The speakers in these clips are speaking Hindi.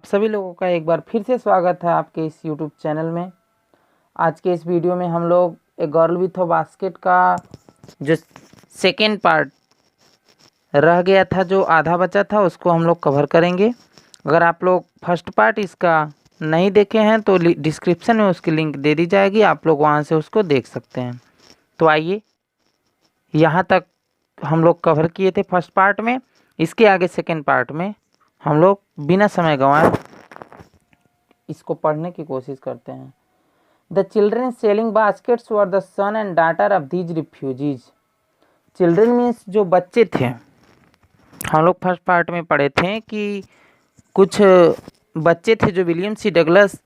सभी लोगों का एक बार फिर से स्वागत है आपके इस YouTube चैनल में। आज के इस वीडियो में हम लोग a girl with a basket का जो सेकेंड पार्ट रह गया था, जो आधा बचा था, उसको हम लोग कवर करेंगे। अगर आप लोग फर्स्ट पार्ट इसका नहीं देखे हैं तो डिस्क्रिप्शन में उसकी लिंक दे दी जाएगी, आप लोग वहां से उसको देख सकते हैं। तो आइए, यहाँ तक हम लोग कवर किए थे फर्स्ट पार्ट में। इसके आगे सेकेंड पार्ट में हम लोग बिना समय गंवाए इसको पढ़ने की कोशिश करते हैं। The children selling baskets were the son and daughter of these refugees. Children means जो बच्चे थे। हम लोग फर्स्ट पार्ट में पढ़े थे कि कुछ बच्चे थे जो विलियम सी डगलस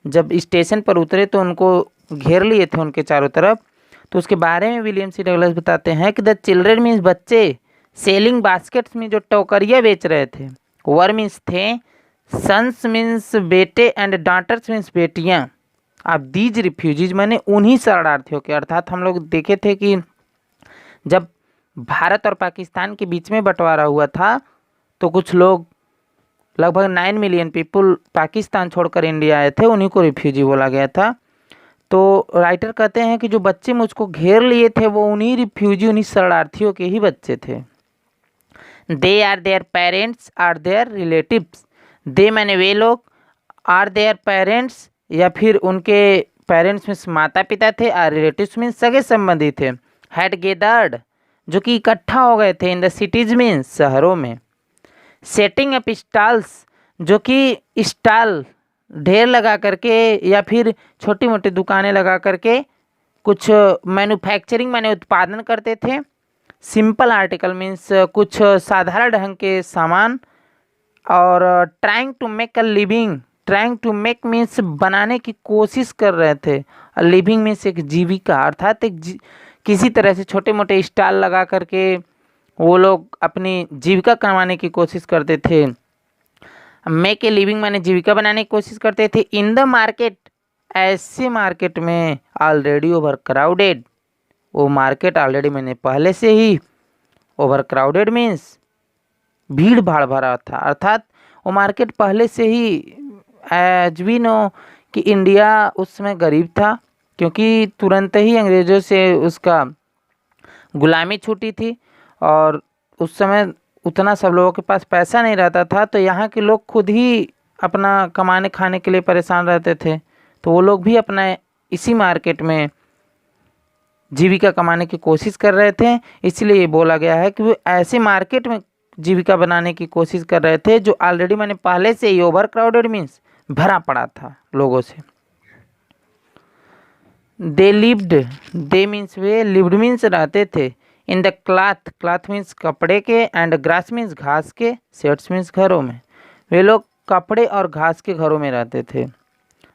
जब स्टेशन पर उतरे तो उनको घेर लिए थे उनके चारों तरफ। तो उसके बारे में विलियम सी डगलस बताते हैं कि द चिल्ड्रेन मीन्स बच्चे, सेलिंग बास्केट्स में जो टोकरियाँ बेच रहे थे, वर मीन्स थे, सन्स मीन्स बेटे एंड डॉटर्स मीन्स बेटियाँ, अब दीज रिफ्यूजीज मैंने उन्हीं शरणार्थियों के। अर्थात हम लोग देखे थे कि जब भारत और पाकिस्तान के बीच में बंटवारा हुआ था तो कुछ लोग, लगभग 9 मिलियन पीपुल पाकिस्तान छोड़कर इंडिया आए थे, उन्हीं को रिफ्यूजी बोला गया था। तो राइटर कहते हैं कि जो बच्चे मुझको घेर लिए थे वो उन्हीं रिफ्यूजी, उन्हीं शरणार्थियों के ही बच्चे थे। They are their parents are their relatives. They मैंने वे लोग, आर देयर पेरेंट्स या फिर उनके पेरेंट्स मीन्स माता पिता थे, आर रिलेटिव्स मीन्स सगे संबंधी थे, हैड गेदर्ड जो कि इकट्ठा हो गए थे, इन द सिटीज मीन्स शहरों में, सेटिंग अप स्टॉल्स जो कि स्टॉल ढेर लगा करके या फिर छोटी मोटी दुकानें लगा करके कुछ मैन्युफैक्चरिंग माने उत्पादन करते थे, सिंपल आर्टिकल मीन्स कुछ साधारण ढंग के सामान, और trying to make a living, trying to make means बनाने की कोशिश कर रहे थे, लिविंग मीन्स एक जीविका, अर्थात किसी तरह से छोटे मोटे स्टॉल लगा करके वो लोग अपनी जीविका कमाने की कोशिश करते थे। मेक ए लिविंग माने जीविका बनाने की कोशिश करते थे। इन द मार्केट, ऐसे मार्केट में, ऑलरेडी ओवर क्राउडेड, वो मार्केट ऑलरेडी मैंने पहले से ही ओवर क्राउडेड मीन्स भीड़ भाड़ भरा था, अर्थात वो मार्केट पहले से ही, एज वी नो कि इंडिया उस समय गरीब था क्योंकि तुरंत ही अंग्रेज़ों से उसका गुलामी छूटी थी और उस समय उतना सब लोगों के पास पैसा नहीं रहता था, तो यहाँ के लोग खुद ही अपना कमाने खाने के लिए परेशान रहते थे। तो वो लोग भी अपना इसी मार्केट में जीविका कमाने की कोशिश कर रहे थे, इसलिए बोला गया है कि वो ऐसे मार्केट में जीविका बनाने की कोशिश कर रहे थे जो ऑलरेडी मैंने पहले से ही ओवर क्राउडेड मीन्स भरा पड़ा था लोगों से। They lived, they means way, lived means रहते थे, in the cloth, cloth means कपड़े के, एंड ग्रास मीन्स घास के, शेड्स मीन्स घरों में, वे लोग कपड़े और घास के घरों में रहते थे।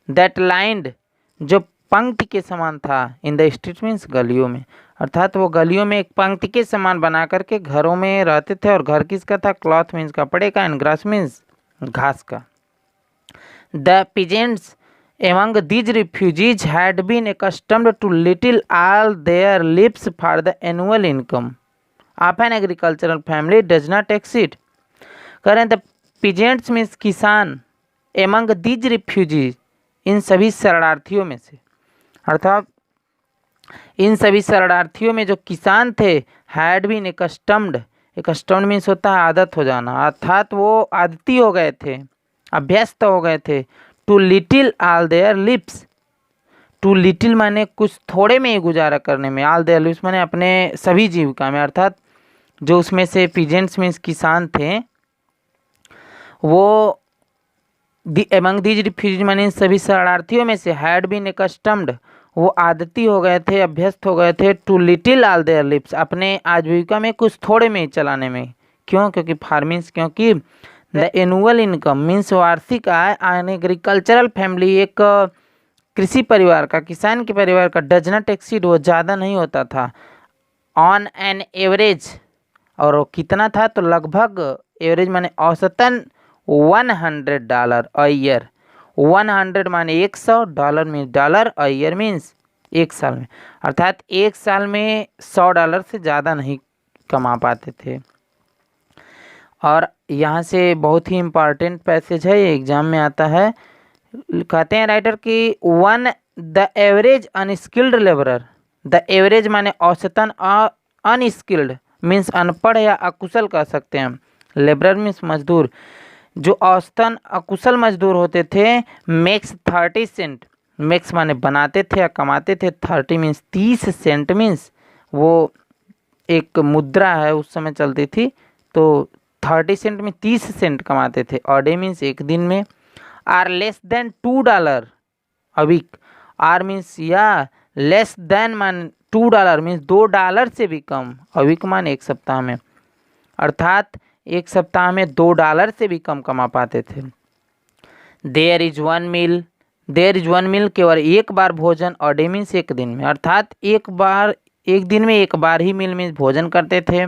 दैट लाइंड जो पंक्ति के समान था, इन द स्ट्रीट मीन्स गलियों में, अर्थात वो गलियों में एक पंक्ति के समान बना करके घरों में रहते थे, और घर किसका था, क्लॉथ मीन्स कपड़े का, एंड ग्रास मीन्स घास का। The peasants among these refugees had been accustomed to little all their lives for the annual income of an agricultural family does not exceed. Current the peasants means किसान, among these refugees इन सभी शरणार्थियों में से, अर्थात इन सभी शरणार्थियों में जो किसान थे, had been accustomed, accustomed means होता है आदत हो जाना, अर्थात वो आदती हो गए थे, अभ्यस्त हो गए थे, too little all their lips, too little माने कुछ थोड़े में ही गुजारा करने में, ऑल देयर लिप्स माने अपने सभी जीविका में, अर्थात जो उसमें से पीजेंट्स मीन्स किसान थे, वो एमंग दीज रिफ्यूजीज माने सभी शरणार्थियों में से, हैड बीन एकस्टम्ड वो आदती हो गए थे, अभ्यस्त हो गए थे, too little all their lips अपने आजीविका में कुछ थोड़े में ही चलाने में। क्यों? क्योंकि फार्मिंग्स, क्योंकि द एनुअल इनकम मीन्स वार्षिक आय, एन एग्रीकल्चरल फैमिली एक कृषि परिवार का, किसान के परिवार का, डज नॉट एक्सीड वो ज़्यादा नहीं होता था, ऑन एन एवरेज, और वो कितना था तो लगभग, एवरेज माने औसतन $100 अ ईयर, 100 माने 100, dollar means dollar, a year means एक साल में, अर्थात एक साल में $100 से ज़्यादा नहीं कमा पाते थे। और यहाँ से बहुत ही इम्पॉर्टेंट पैसेज है, ये एग्जाम में आता है। कहते हैं राइटर कि one the average unskilled labourer, the average माने औसतन, अनस्किल्ड मीन्स अनपढ़ या अकुशल कह सकते हैं, लेबरर मीन्स मजदूर, जो औसतन अकुशल मजदूर होते थे, मेक्स 30 सेंट, मेक्स माने बनाते थे या कमाते थे, 30 मीन्स 30 सेंट मीन्स वो एक मुद्रा है उस समय चलती थी, तो 30 सेंट में 30 सेंट कमाते थे, और डे मीन्स एक दिन में, or less than $2 a week, or means या लेस देन मान $2 मीन्स $2 से भी कम, अ वीक मान एक सप्ताह में, अर्थात एक सप्ताह में $2 से भी कम कमा पाते थे। There is one meal, there is one meal केवल एक बार भोजन, और डे मीन्स एक दिन में, अर्थात एक बार, एक दिन में एक बार ही मील मीन्स भोजन करते थे।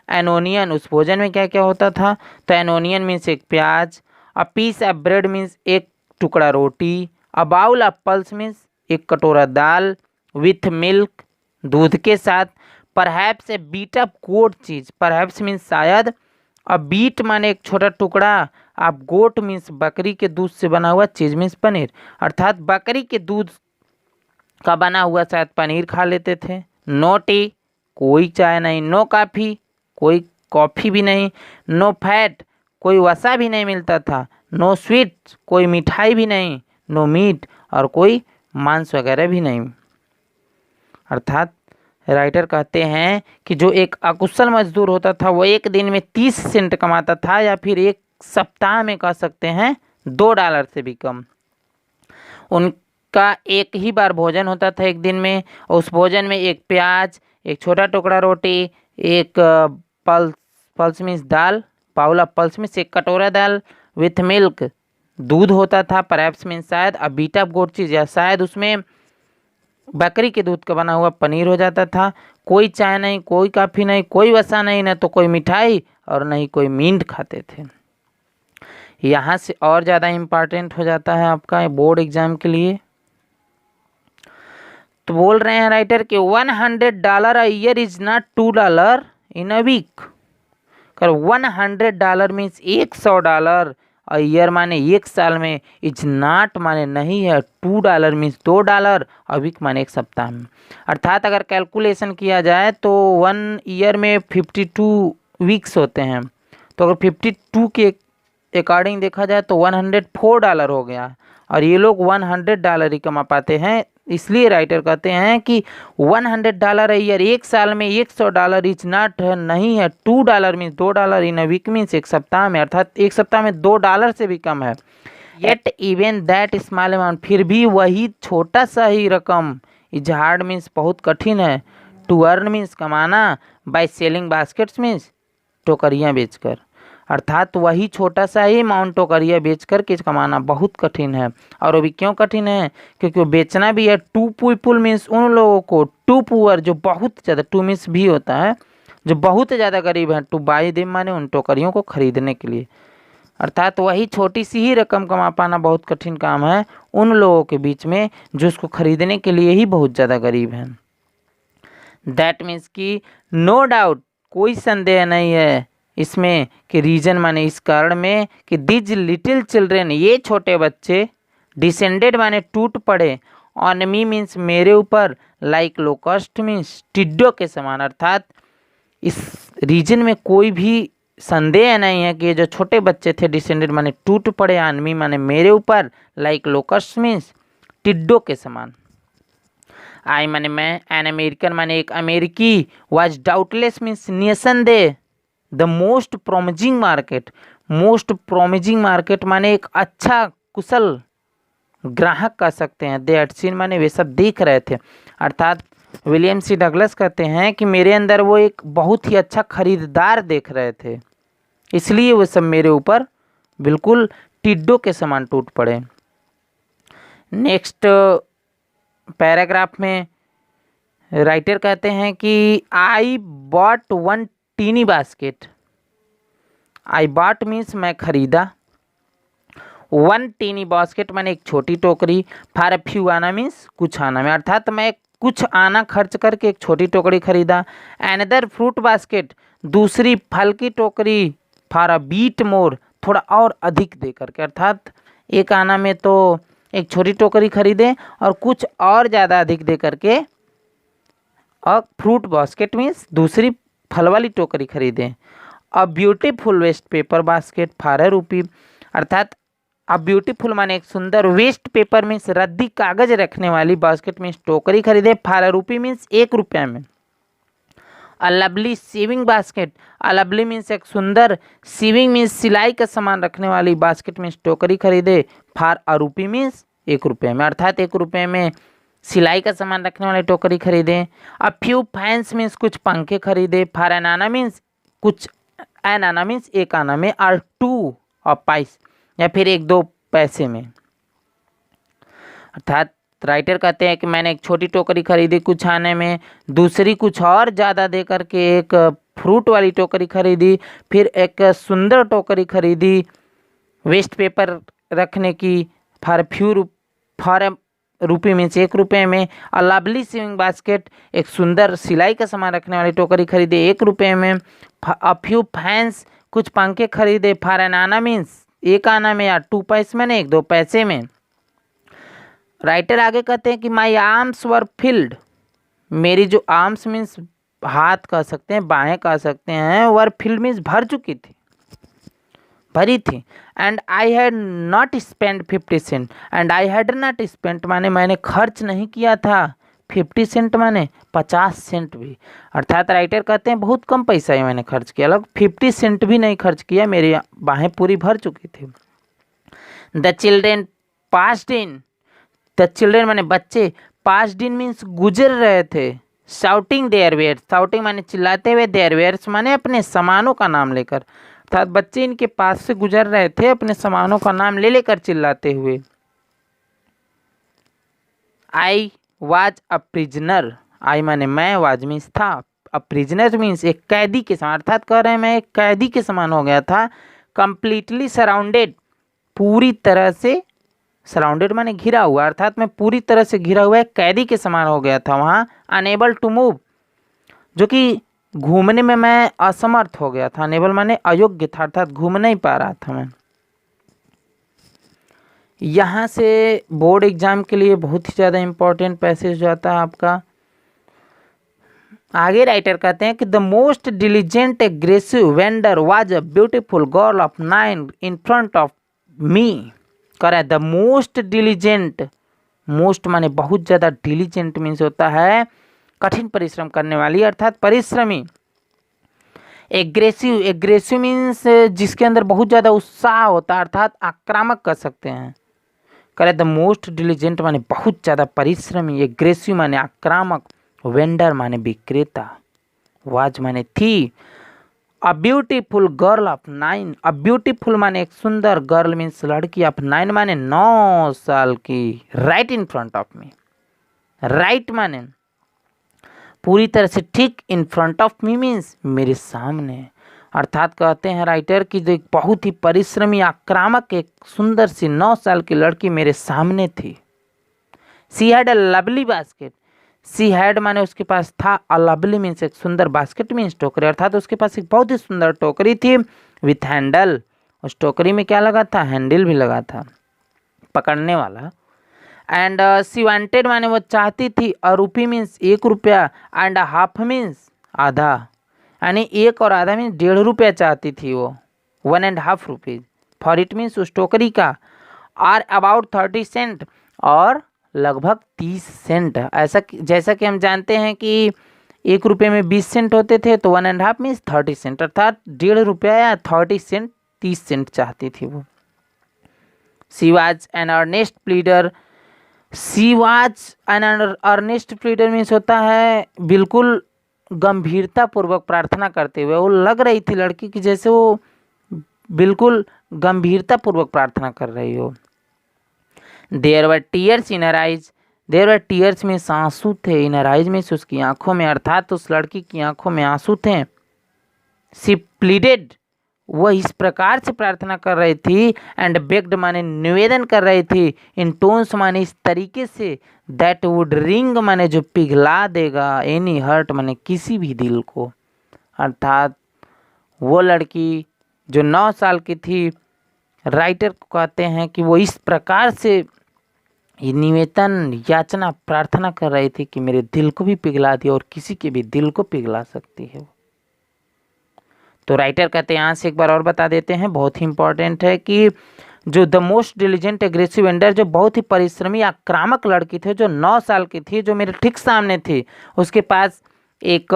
एनोनियन, उस भोजन में क्या क्या होता था, तो एनोनियन मीन्स एक प्याज, a piece of bread means एक टुकड़ा रोटी, a bowl of pulse means एक कटोरा दाल, विथ मिल्क दूध के साथ, perhaps a bit of goat cheese, perhaps means शायद, अ बीट माने एक छोटा टुकड़ा, आप गोट मीन्स बकरी के दूध से बना हुआ, चीज मीन्स पनीर, अर्थात बकरी के दूध का बना हुआ शायद पनीर खा लेते थे। नो टी, कोई चाय नहीं, नो कॉफ़ी, कोई कॉफ़ी भी नहीं, नो फैट, कोई वसा भी नहीं मिलता था, नो स्वीट, कोई मिठाई भी नहीं, नो मीट, और कोई मांस वगैरह भी नहीं। अर्थात राइटर कहते हैं कि जो एक अकुशल मजदूर होता था वो एक दिन में 30 सेंट कमाता था, या फिर एक सप्ताह में कह सकते हैं $2 से भी कम। उनका एक ही बार भोजन होता था एक दिन में, और उस भोजन में एक प्याज, एक छोटा टुकड़ा रोटी, एक पल्स मीन्स दाल, बाउल ऑफ पल्स मीन्स एक कटोरा दाल, विथ मिल्क दूध होता था, परहैप्स मीन्स शायद, अ बीट ऑफ गोट चीज, या शायद उसमें बकरी के दूध का बना हुआ पनीर हो जाता था। कोई चाय नहीं, कोई कॉफ़ी नहीं, कोई वसा नहीं, न तो कोई मिठाई और न ही कोई मीट खाते थे। यहाँ से और ज़्यादा इम्पॉर्टेंट हो जाता है आपका बोर्ड एग्जाम के लिए। तो बोल रहे हैं राइटर कि $100 a year is not $2 in a week. कर $100 मीन्स $100 अ ईयर माने एक साल में, इज नॉट माने नहीं है, $2 मीन्स $2, अ वीक माने एक सप्ताह में। अर्थात अगर कैलकुलेशन किया जाए तो 1 ईयर में 52 वीक्स होते हैं, तो अगर 52 के अकॉर्डिंग देखा जाए तो $104 हो गया, और ये लोग $100 ही कमा पाते हैं। इसलिए राइटर कहते हैं कि $100 अ ईयर, एक साल में $100 इज नॉट है, नहीं है, $2 means $2 in a week means एक सप्ताह में, अर्थात एक सप्ताह में $2 से भी कम है। Yet even that small amount, फिर भी वही छोटा सा ही रकम, इज हार्ड मीन्स बहुत कठिन है, टू अर्न मीन्स कमाना, बाय सेलिंग बास्केट्स मीन्स टोकरियाँ बेचकर, अर्थात वही छोटा सा ही अमाउंट टोकरियाँ बेच कर के कमाना बहुत कठिन है। और वो भी क्यों कठिन है, क्योंकि वो बेचना भी है। टू पीपुल मीन्स उन लोगों को, टू पुअर जो बहुत ज़्यादा, टू मीन्स भी होता है जो बहुत ज़्यादा गरीब हैं, टू बाई देम माने उन टोकरियों को खरीदने के लिए, अर्थात वही छोटी सी ही रकम कमा पाना बहुत कठिन काम है उन लोगों के बीच में जो उसको खरीदने के लिए ही बहुत ज़्यादा गरीब हैं। दैट मीन्स कि नो डाउट, कोई संदेह नहीं है इसमें कि रीजन माने इस कारण में कि दिज लिटिल चिल्ड्रेन, ये छोटे बच्चे, डिसेंडेड माने टूट पड़े, ऑन मी मीन्स मेरे ऊपर, लाइक लोकस्ट मीन्स टिड्डों के समान, अर्थात इस रीजन में कोई भी संदेह नहीं है कि ये जो छोटे बच्चे थे डिसेंडेड माने टूट पड़े, ऑन मी माने मेरे ऊपर, लाइक लोकस्ट मीन्स टिड्डों के समान। आई माने मैं, एन अमेरिकन माने एक अमेरिकी, वाज डाउटलेस मीन्स निसंदेह, the most promising market, most promising market माने एक अच्छा कुशल ग्राहक कह सकते हैं, दे हैड सीन माने वे सब देख रहे थे, अर्थात विलियम सी डगलस कहते हैं कि मेरे अंदर वो एक बहुत ही अच्छा खरीदार देख रहे थे, इसलिए वो सब मेरे ऊपर बिल्कुल टिड्डों के समान टूट पड़े। नेक्स्ट पैराग्राफ में राइटर कहते हैं कि I bought one tiny basket, I bought means मैं खरीदा, वन टीनी बास्केट मैंने एक छोटी टोकरी, for a few anna means कुछ आना में, अर्थात मैं कुछ आना खर्च करके एक छोटी टोकरी खरीदा। अनदर फ्रूट बास्केट, दूसरी फल की टोकरी, फॉर अ बीट मोर, थोड़ा और अधिक दे करके, अर्थात एक आना में तो एक छोटी टोकरी खरीदें और कुछ और ज़्यादा अधिक दे करके अ फ्रूट बास्केट मीन्स दूसरी फल वाली टोकरी खरीदें। A beautiful waste paper basket for a rupee, अर्थात अ ब्यूटीफुल माने एक सुंदर, वेस्ट पेपर मीन्स रद्दी कागज रखने वाली, बास्केट मीन्स टोकरी खरीदे, फॉर अ रूपी मीन्स 1 रुपये में। A lovely sewing basket, a lovely means एक सुंदर, सीविंग मीन्स सिलाई का सामान रखने वाली, बास्केट मीन्स टोकरी खरीदे, फॉर अ रूपी मीन्स 1 रुपये में, अर्थात 1 रुपये में सिलाई का सामान रखने वाली टोकरी खरीदें। अ फ्यू फैंस मीन्स कुछ पंखे खरीदे, फॉर एन आना मीन्स कुछ, एन आना मीन्स 1 आना में, और 2 और पाइस या फिर 1-2 पैसे में, अर्थात राइटर कहते हैं कि मैंने एक छोटी टोकरी खरीदी कुछ आने में, दूसरी कुछ और ज़्यादा दे करके एक फ्रूट वाली टोकरी खरीदी, फिर एक सुंदर टोकरी खरीदी वेस्ट पेपर रखने की, फॉर रूपी मीन्स 1 रुपये में। अ लवली सीविंग बास्केट, एक सुंदर सिलाई का सामान रखने वाली टोकरी खरीदे 1 रुपये में। अ फ्यू फैंस, कुछ पंखे खरीदे, फॉर एन आना मीन्स 1 आना में, या 2 पैसे में, 1-2 पैसे में। राइटर आगे कहते हैं कि माई आर्म्स वर फिल्ड, मेरी जो आर्म्स मीन्स हाथ कह सकते हैं, बाहें कह सकते हैं, वर फिल्ड मीन्स भर चुकी थी, भरी थी। And I had not spend 50 cent, and I had not spent माने मैंने खर्च नहीं किया था, 50 सेंट माने 50 सेंट भी, अर्थात राइटर कहते हैं बहुत कम पैसा ही मैंने खर्च किया, लगभग 50 सेंट भी नहीं खर्च किया, मेरी बाहें पूरी भर चुकी थी। The children passed in, the children माने बच्चे, पास्ड इन मीन्स गुजर रहे थे, शाउटिंग देयर वेयर्स, शाउटिंग माने चिल्लाते हुए, देयर वेयर्स माने अपने सामानों का नाम लेकर, अर्थात बच्चे इनके पास से गुजर रहे थे अपने सामानों का नाम ले लेकर चिल्लाते हुए। आई वाज अ प्रिजनर, आई माने मैं, वाज मीन्स था, अ प्रिजनर मीन्स एक कैदी के समान, अर्थात कह रहे हैं मैं एक कैदी के समान हो गया था। कंप्लीटली सराउंडेड, पूरी तरह से, सराउंडेड माने घिरा हुआ, अर्थात मैं पूरी तरह से घिरा हुआ एक कैदी के समान हो गया था वहाँ। अनेबल टू मूव, जो कि घूमने में मैं असमर्थ हो गया था, अनेबल माने अयोग्य था, अर्थात घूम नहीं पा रहा था मैं। यहाँ से बोर्ड एग्जाम के लिए बहुत ही ज़्यादा इम्पोर्टेंट पैसेज जाता है आपका। आगे राइटर कहते हैं कि the most diligent aggressive vendor was a beautiful girl of 9 in front of me, करा द मोस्ट डिलीजेंट, मोस्ट माने बहुत ज़्यादा, डिलीजेंट मीन्स होता है कठिन परिश्रम करने वाली, अर्थात परिश्रमी। एग्रेसिव, एग्रेसिव मीन्स जिसके अंदर बहुत ज़्यादा उत्साह होता है, अर्थात आक्रामक कर सकते हैं। करे द मोस्ट डिलीजेंट माने बहुत ज़्यादा परिश्रमी, एग्रेसिव माने आक्रामक, वेंडर माने विक्रेता, वाज माने थी। A beautiful girl of 9, a beautiful माने एक सुंदर, गर्ल मीन्स लड़की, ऑफ 9 माने 9 साल की, right in front of me, right माने पूरी तरह से ठीक, in front of me means मेरे सामने, अर्थात कहते हैं राइटर की जो एक बहुत ही परिश्रमी, आक्रामक, एक सुंदर सी 9 साल की लड़की मेरे सामने थी। She had a lovely basket, she had माने उसके पास था, अ लवली मीन्स एक सुंदर, बास्केट मीन्स टोकरी, अर्थात उसके पास एक बहुत ही सुंदर टोकरी थी, विथ हैंडल, उस टोकरी में क्या लगा था, हैंडल भी लगा था, पकड़ने वाला। एंड सी वांटेड माने वो चाहती थी, अ रूपी मीन्स 1 रुपया, एंड हाफ मीन्स आधा, यानी 1 और आधा मीन्स 1.5 रुपया चाहती थी वो, 1.5 रुपीज, फॉर इट मीन्स उस टोकरी का, आर अबाउट 30 सेंट, और लगभग 30 सेंट, ऐसा जैसा कि हम जानते हैं कि 1 रुपये में 20 सेंट होते थे, तो 1.5 मीन्स 30 सेंट, अर्थात 1.5 रुपया या 30 सेंट, 30 सेंट चाहती थी वो। She was an earnest pleader, she was an earnest pleader means होता है बिल्कुल गंभीरता पूर्वक प्रार्थना करते हुए, वो लग रही थी लड़की की जैसे वो बिल्कुल गंभीरता पूर्वक प्रार्थना कर रही हो। There were tears in her eyes, there were tears में आंसू थे, इन हर आइज में उसकी आंखों में, अर्थात उस लड़की की आंखों में आंसू थे। सी प्लीडेड, वह इस प्रकार से प्रार्थना कर रही थी, एंड बेग्ड माने निवेदन कर रही थी, इन टोन्स माने इस तरीके से, दैट वुड रिंग माने जो पिघला देगा, एनी हर्ट माने किसी भी दिल को, अर्थात वो लड़की जो 9 साल की थी, राइटर को कहते हैं कि वो इस प्रकार से ये निवेदन याचना प्रार्थना कर रही थी कि मेरे दिल को भी पिघला दिया और किसी के भी दिल को पिघला सकती है। तो राइटर कहते हैं, यहाँ से एक बार और बता देते हैं, बहुत ही इंपॉर्टेंट है कि जो the most diligent aggressive ender, जो बहुत ही परिश्रमी आक्रामक लड़की थी, जो 9 साल की थी, जो मेरे ठीक सामने थी, उसके पास एक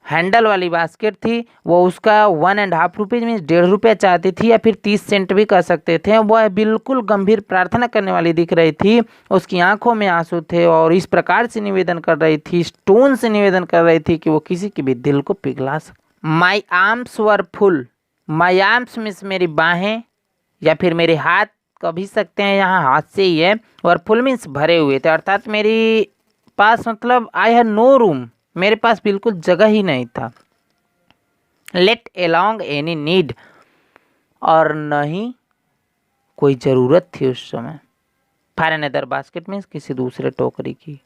हैंडल वाली बास्केट थी। वो उसका 1.5 रुपीज़ मीन्स 1.5 रुपया चाहती थी, या फिर 30 सेंट भी कह सकते थे। वह बिल्कुल गंभीर प्रार्थना करने वाली दिख रही थी, उसकी आंखों में आंसू थे और इस प्रकार से निवेदन कर रही थी, स्टोन से निवेदन कर रही थी कि वो किसी के भी दिल को पिघला सकती। My arms were full, my arms means मेरी बाहें या फिर मेरे हाथ कह भी सकते हैं, यहाँ हाथ से ही है, और फुल मीन्स भरे हुए थे, अर्थात मेरी पास मतलब आई हैव नो रूम, मेरे पास बिल्कुल जगह ही नहीं था। लेट अलोंग एनी नीड, और न ही कोई ज़रूरत थी उस समय। फॉर अनदर बास्केट मीन्स किसी दूसरे टोकरी की।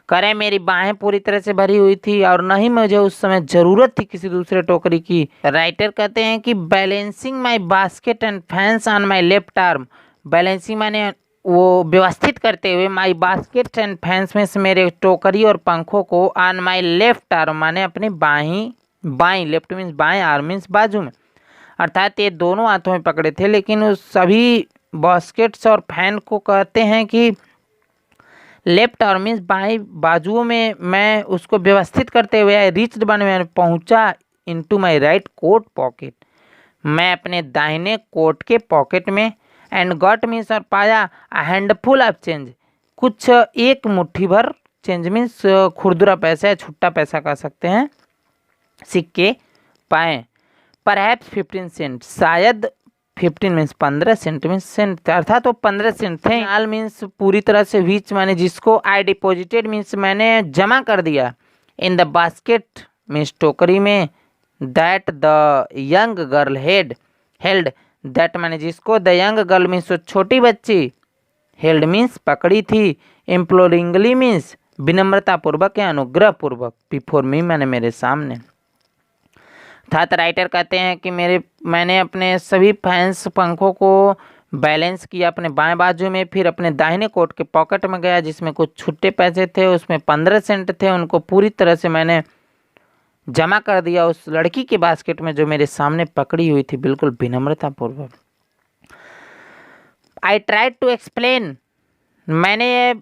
करें मेरी बाहें पूरी तरह से भरी हुई थी और न ही मुझे उस समय ज़रूरत थी किसी दूसरे टोकरी की। राइटर कहते हैं कि balancing my basket and fans on my left arm, balancing माने वो व्यवस्थित करते हुए, माई बास्केट एंड फैंस में से मेरे टोकरी और पंखों को, ऑन माई लेफ्ट आर्म माने अपनी बाई, लेफ्ट मीन्स बाएं, आर्म मीन्स बाजू में, अर्थात ये दोनों हाथों में पकड़े थे। लेकिन उस सभी बास्केट्स और फैन को कहते हैं कि लेफ्ट आर्म मीन्स बाई बाजुओं में मैं उसको व्यवस्थित करते हुए आई रीच्ड बन में पहुंचा into my right coat pocket, मैं अपने दाहिने कोट के पॉकेट में, एंड गॉट मीन्स और पाया, अ हैंडफुल ऑफ चेंज, कुछ एक मुट्ठी भर, चेंज मीन्स खुरदुरा पैसा या छुट्टा पैसा कह सकते हैं, सिक्के पाए। परहैप्स 15 सेंट, शायद 15 मीन्स 15 सेंट मीन्स सेंट, अर्थात वो 15 सेंट थे। आल मीन्स पूरी तरह से, विच माने जिसको, आई डिपोजिटेड मीन्स मैंने जमा कर दिया, इन द बास्केट मीन्स टोकरी में, that the young girl held, that माने जिसको, द यंग गर्ल मीन्स वो छोटी बच्ची, हेल्ड मीन्स पकड़ी थी, इम्प्लोरिंगली मीन्स विनम्रतापूर्वक या अनुग्रहपूर्वक, बिफोर मी माने मेरे सामने। अर्थात राइटर कहते हैं कि मैंने अपने सभी फैंस पंखों को बैलेंस किया अपने बाएं बाजू में, फिर अपने दाहिने कोट के पॉकेट में गया जिसमें कुछ छुट्टे पैसे थे, उसमें 15 सेंट थे, उनको पूरी तरह से मैंने जमा कर दिया उस लड़की के बास्केट में जो मेरे सामने पकड़ी हुई थी, बिल्कुल विनम्रतापूर्वक। आई ट्राइड टू एक्सप्लेन, मैंने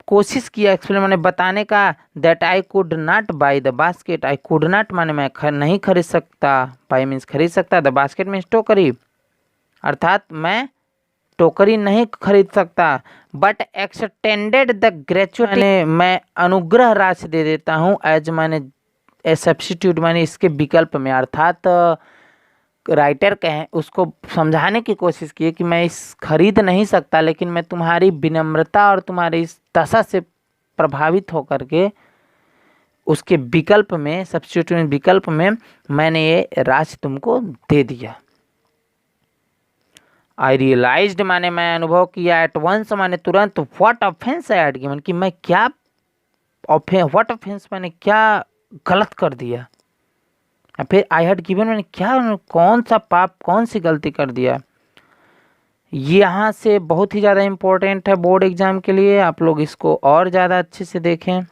कोशिश किया एक्सप्लेन मैंने बताने का, that I could not by the basket, I could not माने मैं नहीं खरीद सकता, बाई मीन्स खरीद सकता, द बास्केट मीन्स टोकरी, अर्थात मैं टोकरी नहीं खरीद सकता, बट एक्सटेंडेड द ग्रेचुटी, मैं अनुग्रह राशि दे देता हूँ, एज माने ए सब्स्टिट्यूट माने इसके विकल्प में, अर्थात राइटर कहें उसको समझाने की कोशिश की कि मैं इस खरीद नहीं सकता, लेकिन मैं तुम्हारी विनम्रता और तुम्हारी इस दशा से प्रभावित होकर के उसके विकल्प में, सब्स्टिट्यूट विकल्प में मैंने ये राशि तुमको दे दिया। आई रियलाइज्ड माने मैं अनुभव किया, एट वंस माने तुरंत, what offence I had given कि मैं क्या व्हाट ऑफेंस मैंने क्या गलत कर दिया, फिर आई हैड गिवन मैंने क्या, कौन सा पाप, कौन सी गलती कर दिया। यहाँ से बहुत ही ज़्यादा इम्पोर्टेंट है बोर्ड एग्जाम के लिए, आप लोग इसको और ज़्यादा अच्छे से देखें।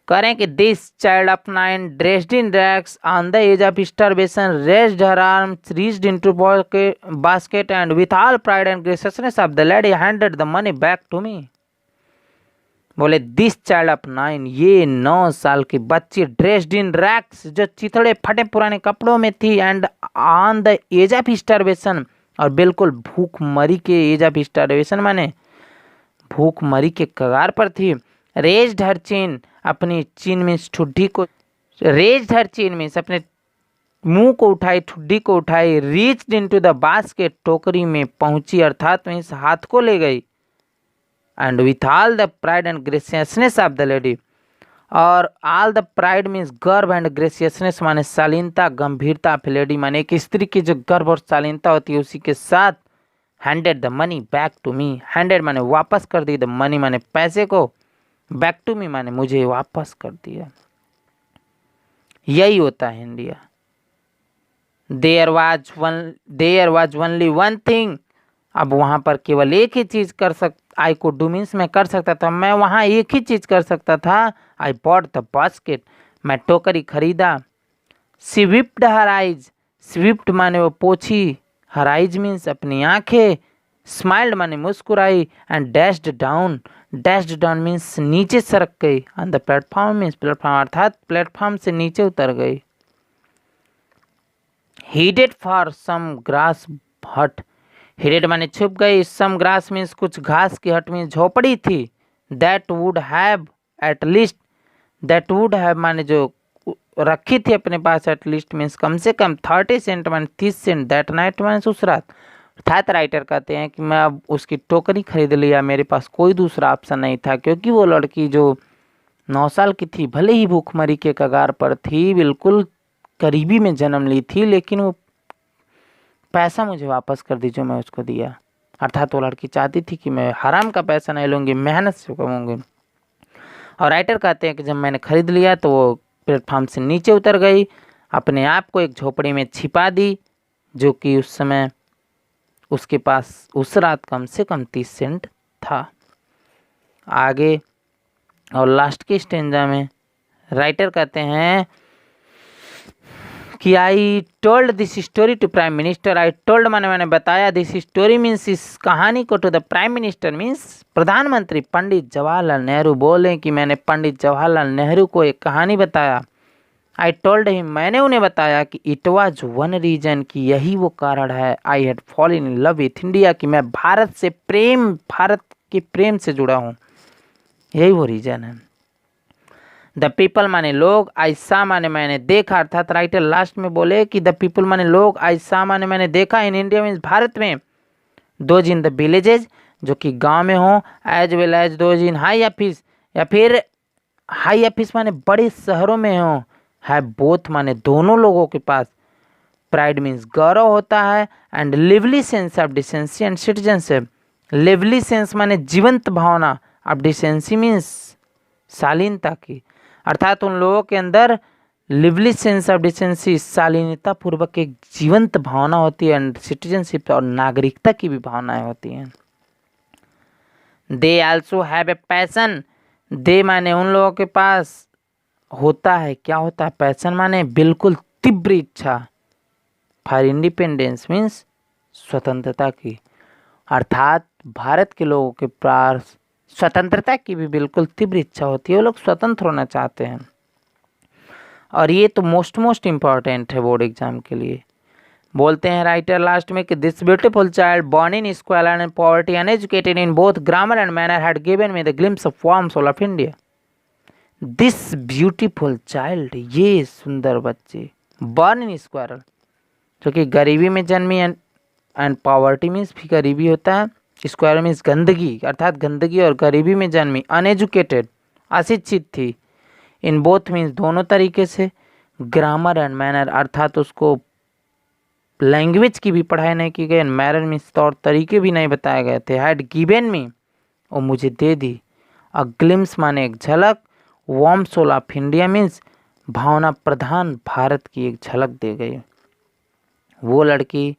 करें कि this child of 9 dressed in rags on the edge of starvation raised her arms reached into basket and with all pride and graciousness of the lady handed the money back to me. बोले दिस चाइल्ड ऑफ 9, ये 9 साल की बच्ची, ड्रेस्ड इन रैग्स जो चिथड़े फटे पुराने कपड़ों में थी, and on the edge of starvation और बिल्कुल भूखमरी के एज ऑफ स्टारवेशन माने भूखमरी के कगार पर थी। रेज्ड हर चिन, अपनी चिन में ठुड्डी को, रेज्ड हर चिन में अपने मुंह को उठाई, ठुड्डी को उठाई, रीच्ड इनटू द बास्केट, टोकरी में पहुंची, अर्थात इस हाथ को ले गई, and with all the pride and graciousness of the lady, और ऑल द प्राइड मीन्स गर्व एंड ग्रेसियसनेस माने शालीनता, गंभीरता ऑफ लेडी माने एक स्त्री की जो गर्व और शालीनता होती है उसी के साथ, handed the money back to me, handed माने वापस कर दी, द मनी माने पैसे को, बैक टू मी माने मुझे वापस कर दिया। यही होता है India, there was only one thing. अब वहाँ पर केवल एक ही चीज़ आई कुड डू मीन्स मैं कर सकता था, मैं वहाँ एक ही चीज़ कर सकता था। आई बॉट द बास्केट, मैं टोकरी खरीदा। She whipped her eyes, Swift माने वो पोछी, हर आइज मीन्स अपनी आंखें, स्माइल्ड माने मुस्कुराई, एंड डैश्ड डाउन मीन्स नीचे सरक गई, on the platform means platform अर्थात प्लेटफॉर्म से नीचे उतर गई। हीडेड फॉर सम ग्रास हट, हीडेड माने छुप गई, सम ग्रास मीन्स कुछ घास की, हट मीन्स झोपड़ी थी। दैट वुड हैव माने जो रखी थी अपने पास, एटलीस्ट मीन्स कम से कम 30 सेंट माने 30 सेंट। दैट नाइट माने उस रात। अर्थात राइटर कहते हैं कि मैं अब उसकी टोकरी खरीद लिया, मेरे पास कोई दूसरा ऑप्शन नहीं था, क्योंकि वो लड़की जो 9 साल की थी, भले ही भूखमरी के कगार पर थी, बिल्कुल गरीबी में जन्म ली थी, लेकिन वो पैसा मुझे वापस कर दी जो मैं उसको दिया। अर्थात वो लड़की चाहती थी कि मैं हराम का पैसा नहीं लूँगी, मेहनत से कमाऊँगी। और राइटर कहते हैं कि जब मैंने खरीद लिया तो वो प्लेटफॉर्म से नीचे उतर गई, अपने आप को एक झोपड़ी में छिपा दी, जो कि उस समय उसके पास उस रात कम से कम 30 सेंट था। आगे और लास्ट के स्टेंजा में राइटर कहते हैं कि I told this story to prime minister. I told मैंने बताया, दिस स्टोरी मीन्स इस कहानी को, to the prime minister means प्रधानमंत्री पंडित जवाहरलाल नेहरू। बोले कि मैंने पंडित जवाहरलाल नेहरू को एक कहानी बताया। आई टोल्ड हिम, मैंने उन्हें बताया कि इट वाज वन रीजन, कि यही वो कारण है, I had fallen in love with India, कि मैं भारत के प्रेम से जुड़ा हूँ, यही वो रीजन है। द पीपल माने लोग, आई सा माने मैंने देखा। अर्थात राइटर लास्ट में बोले कि द पीपल माने लोग, आई सा माने मैंने देखा, इन इंडिया मीन्स भारत में, दोज इन द विलेजेज जो कि गांव में हो, as well as those in high office, या फिर हाई ऑफिस माने बड़े शहरों में हो, है बोथ माने दोनों लोगों के पास, प्राइड मीन्स गौरव होता है, and lively sense of decency and citizenship. Lively sense माने जीवंत भावना, ऑफ डिसेंसी मीन्स शालीनता की। अर्थात उन लोगों के अंदर लिवली सेंस ऑफ डिसेंसी, शालीनता पूर्वक एक जीवंत भावना होती है, एंड सिटीजनशिप और नागरिकता की भी भावनाएं होती हैं। They also have a passion, they माने उन लोगों के पास होता है, क्या होता है, पैशन माने बिल्कुल तीव्र इच्छा, फॉर इंडिपेंडेंस मीन्स स्वतंत्रता की। अर्थात भारत के लोगों के पास स्वतंत्रता की भी बिल्कुल तीव्र इच्छा होती है, वो लोग स्वतंत्र होना चाहते हैं। और ये तो मोस्ट इम्पॉर्टेंट है बोर्ड एग्जाम के लिए। बोलते हैं राइटर लास्ट में कि this beautiful child born in square and poverty, uneducated in both grammar and manner, had given me the glimpse of warm soul of India. This beautiful child, ये सुंदर बच्चे, बॉर्न इन स्क्वायर जो कि गरीबी में जन्मी, एंड पॉवर्टी मीन्स भी गरीबी होता है, स्क्वायर मीन्स गंदगी, अर्थात गंदगी और गरीबी में जन्मी, अनएजुकेटेड अशिक्षित थी, इन बोथ मीन्स दोनों तरीके से, ग्रामर एंड मैनर अर्थात उसको लैंग्वेज की भी पढ़ाई नहीं की गई, मैनर मीन्स तौर तरीके भी नहीं बताए गए थे, हैड गिवन मी और मुझे दे दी, अ ग्लिम्स माने एक झलक, warm soul of India means भावना प्रधान भारत की एक झलक दे गई। वो लड़की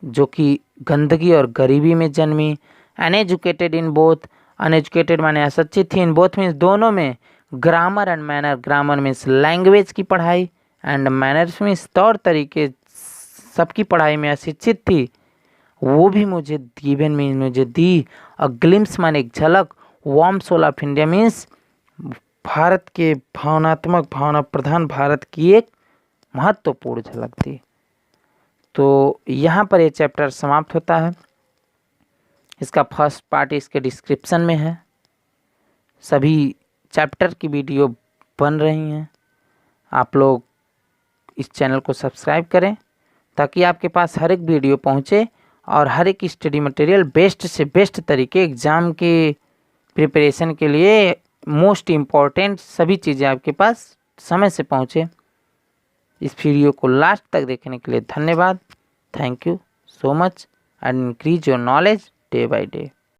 जो कि गंदगी और गरीबी में जन्मी, अनएजुकेटेड इन बोथ, अनएजुकेटेड माने अशिक्षित थी, इन बोथ मीन्स दोनों में, grammar and manner, grammar means language की पढ़ाई, एंड मैनर्स मीन्स तौर तरीके सबकी पढ़ाई में अशिक्षित थी, वो भी मुझे गिवन मीन्स मुझे दी, अ ग्लिम्स माने एक झलक, warm soul of India means भारत के भावनात्मक, भावना प्रधान भारत की एक महत्वपूर्ण झलक थी। तो यहाँ पर ये चैप्टर समाप्त होता है। इसका फर्स्ट पार्ट इसके डिस्क्रिप्शन में है, सभी चैप्टर की वीडियो बन रही हैं। आप लोग इस चैनल को सब्सक्राइब करें ताकि आपके पास हर एक वीडियो पहुँचे और हर एक स्टडी मटेरियल बेस्ट से बेस्ट तरीके एग्ज़ाम के प्रिपरेशन के लिए मोस्ट इम्पॉर्टेंट सभी चीज़ें आपके पास समय से पहुँचे। इस वीडियो को लास्ट तक देखने के लिए धन्यवाद। Thank you so much and increase your knowledge day by day.